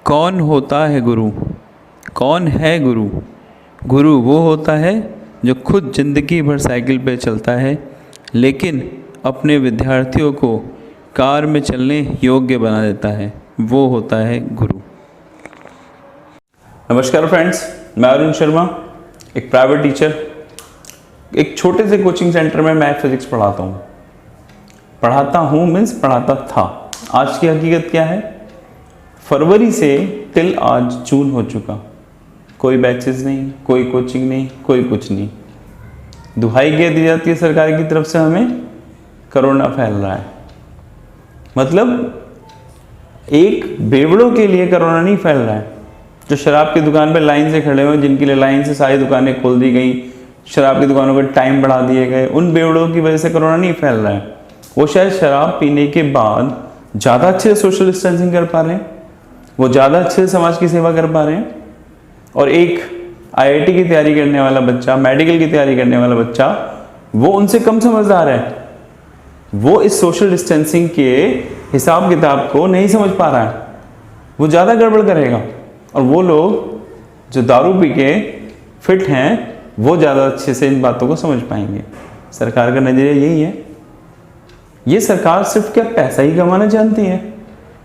कौन होता है गुरु? कौन है गुरु? गुरु वो होता है जो खुद ज़िंदगी भर साइकिल पे चलता है, लेकिन अपने विद्यार्थियों को कार में चलने योग्य बना देता है। वो होता है गुरु। नमस्कार फ्रेंड्स, मैं अरुण शर्मा, एक प्राइवेट टीचर, एक छोटे से कोचिंग सेंटर में मैथ फिजिक्स पढ़ाता हूँ मीन्स पढ़ाता था। आज की हकीकत क्या है? फरवरी से टिल आज जून हो चुका, कोई बैचेस नहीं, कोई कोचिंग नहीं, कोई कुछ नहीं। दुहाई क्या दी जाती है सरकार की तरफ से हमें? कोरोना फैल रहा है। मतलब एक बेवड़ों के लिए कोरोना नहीं फैल रहा है। जो शराब की दुकान पे लाइन से खड़े हुए, जिनके लिए लाइन से सारी दुकानें खोल दी गई, शराब की दुकानों के टाइम बढ़ा दिए गए, उन बेवड़ों की वजह से कोरोना नहीं फैल रहा है। वो शायद शराब पीने के बाद ज़्यादा अच्छे से सोशल डिस्टेंसिंग कर पा रहे हैं, वो ज़्यादा अच्छे से समाज की सेवा कर पा रहे हैं। और एक आईआईटी की तैयारी करने वाला बच्चा, मेडिकल की तैयारी करने वाला बच्चा, वो उनसे कम समझदार है। वो इस सोशल डिस्टेंसिंग के हिसाब किताब को नहीं समझ पा रहा है, वो ज़्यादा गड़बड़ करेगा। और वो लोग जो दारू पी के फिट हैं, वो ज़्यादा अच्छे से इन बातों को समझ पाएंगे। सरकार का नज़रिया यही है। ये सरकार सिर्फ क्या पैसा ही कमाना जानती है?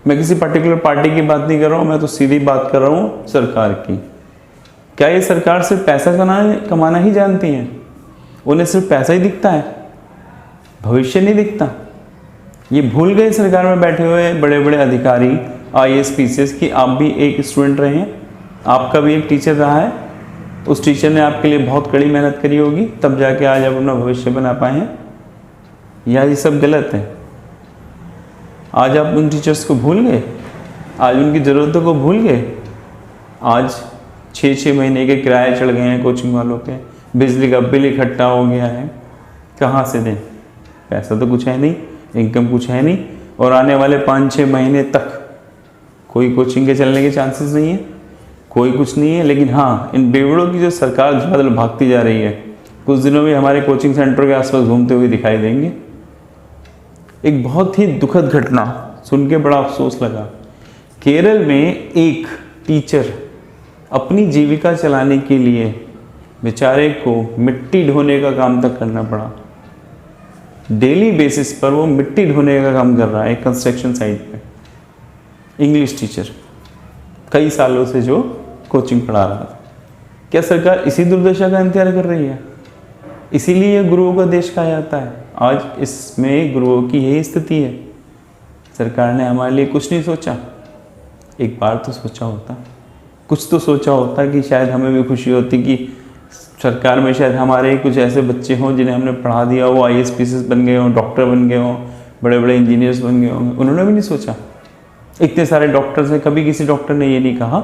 मैं किसी पर्टिकुलर पार्टी की बात नहीं कर रहा हूँ, मैं तो सीधी बात कर रहा हूँ सरकार की। क्या ये सरकार सिर्फ पैसा कमाना ही जानती है? उन्हें सिर्फ पैसा ही दिखता है, भविष्य नहीं दिखता? ये भूल गए सरकार में बैठे हुए बड़े बड़े अधिकारी, आईएएस पीसीएस की आप भी एक स्टूडेंट रहे हैं, आपका भी एक टीचर रहा है। उस टीचर ने आपके लिए बहुत कड़ी मेहनत करी होगी, तब जाके आज आप अपना भविष्य बना पाए हैं। या ये सब गलत है? आज आप उन टीचर्स को भूल गए, आज उनकी ज़रूरतों को भूल गए। आज 6-6 महीने के किराए चढ़ गए हैं कोचिंग वालों के, बिजली का बिल इकट्ठा हो गया है। कहाँ से दें? पैसा तो कुछ है नहीं, इनकम कुछ है नहीं, और आने वाले 5-6 महीने तक कोई कोचिंग के चलने के चांसेस नहीं है, कोई कुछ नहीं है। लेकिन हाँ, इन बेवड़ों की जो सरकार बदल भागती जा रही है, कुछ दिनों में हमारे कोचिंग सेंटर के आसपास घूमते हुए दिखाई देंगे। एक बहुत ही दुखद घटना सुन के बड़ा अफसोस लगा। केरल में एक टीचर अपनी जीविका चलाने के लिए बेचारे को मिट्टी ढोने का काम तक करना पड़ा। डेली बेसिस पर वो मिट्टी ढोने का काम कर रहा है एक कंस्ट्रक्शन साइट पे। इंग्लिश टीचर, कई सालों से जो कोचिंग पढ़ा रहा था। क्या सरकार इसी दुर्दशा का इंतजार कर रही है? इसीलिए गुरुओं का देश कहा जाता है। आज इसमें गुरुओं की यही स्थिति है। सरकार ने हमारे लिए कुछ नहीं सोचा। एक बार तो सोचा होता, कुछ तो सोचा होता कि शायद हमें भी खुशी होती कि सरकार में शायद हमारे कुछ ऐसे बच्चे हों जिन्हें हमने पढ़ा दिया, वो आईएएस पीसीएस बन गए हों, डॉक्टर बन गए हों, बड़े बड़े इंजीनियर्स बन गए हों। उन्होंने भी नहीं सोचा। इतने सारे डॉक्टर्स हैं, कभी किसी डॉक्टर ने ये नहीं कहा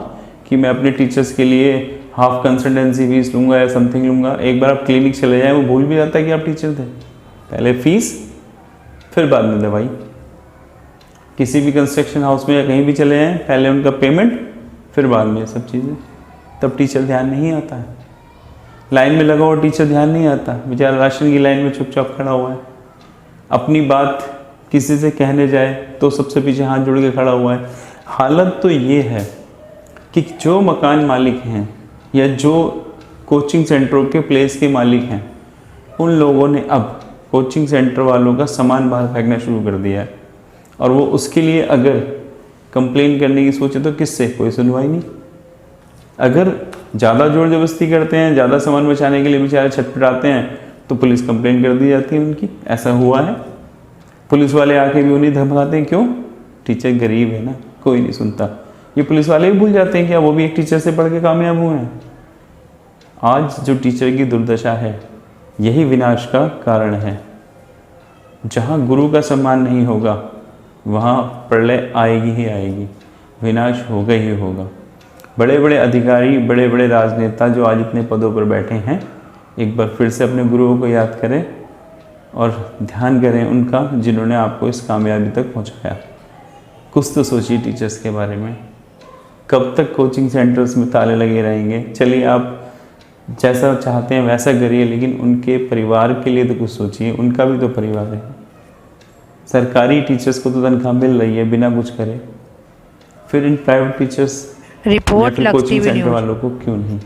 कि मैं अपने टीचर्स के लिए हाफ कंसल्टेंसी फीस लूँगा या समथिंग लूँगा। एक बार आप क्लिनिक चले जाएँ, वो भूल भी जाता है कि आप टीचर थे। पहले फीस, फिर बाद में दवाई। किसी भी कंस्ट्रक्शन हाउस में या कहीं भी चले जाएँ, पहले उनका पेमेंट, फिर बाद में ये सब चीज़ें। तब टीचर ध्यान नहीं आता है। लाइन में लगा हुआ टीचर ध्यान नहीं आता, बेचारा राशन की लाइन में चुपचाप खड़ा हुआ है। अपनी बात किसी से कहने जाए तो सबसे पीछे हाथ जोड़ के खड़ा हुआ है। हालत तो ये है कि जो मकान मालिक हैं या जो कोचिंग सेंटरों के प्लेस के मालिक हैं, उन लोगों ने अब कोचिंग सेंटर वालों का सामान बाहर फेंकना शुरू कर दिया है। और वो उसके लिए अगर कंप्लेन करने की सोचे तो किससे? कोई सुनवाई नहीं। अगर ज़्यादा जोर जबरदस्ती करते हैं, ज़्यादा सामान बचाने के लिए बेचारे छटपटाते हैं, तो पुलिस कंप्लेन कर दी जाती है उनकी। ऐसा हुआ है। पुलिस वाले आके भी उन्हें धमकाते हैं। क्यों? टीचर गरीब है ना, कोई नहीं सुनता। ये पुलिस वाले भी भूल जाते हैं क्या वो भी एक टीचर से पढ़ के कामयाब हुए हैं। आज जो टीचर की दुर्दशा है, यही विनाश का कारण है। जहाँ गुरु का सम्मान नहीं होगा, वहाँ प्रलय आएगी ही आएगी, विनाश होगा ही होगा। बड़े बड़े अधिकारी, बड़े बड़े राजनेता जो आज इतने पदों पर बैठे हैं, एक बार फिर से अपने गुरुओं को याद करें और ध्यान करें उनका, जिन्होंने आपको इस कामयाबी तक पहुंचाया। कुछ तो सोचिए टीचर्स के बारे में। कब तक कोचिंग सेंटर्स में ताले लगे रहेंगे? चलिए, आप जैसा चाहते हैं वैसा करिए, लेकिन उनके परिवार के लिए तो कुछ सोचिए। उनका भी तो परिवार है। सरकारी टीचर्स को तो तनख्वाह मिल रही है बिना कुछ करे। फिर इन प्राइवेट टीचर्स रिपोर्ट लगती कोचिंग भी नहीं सेंटर होती। वालों को क्यों नहीं?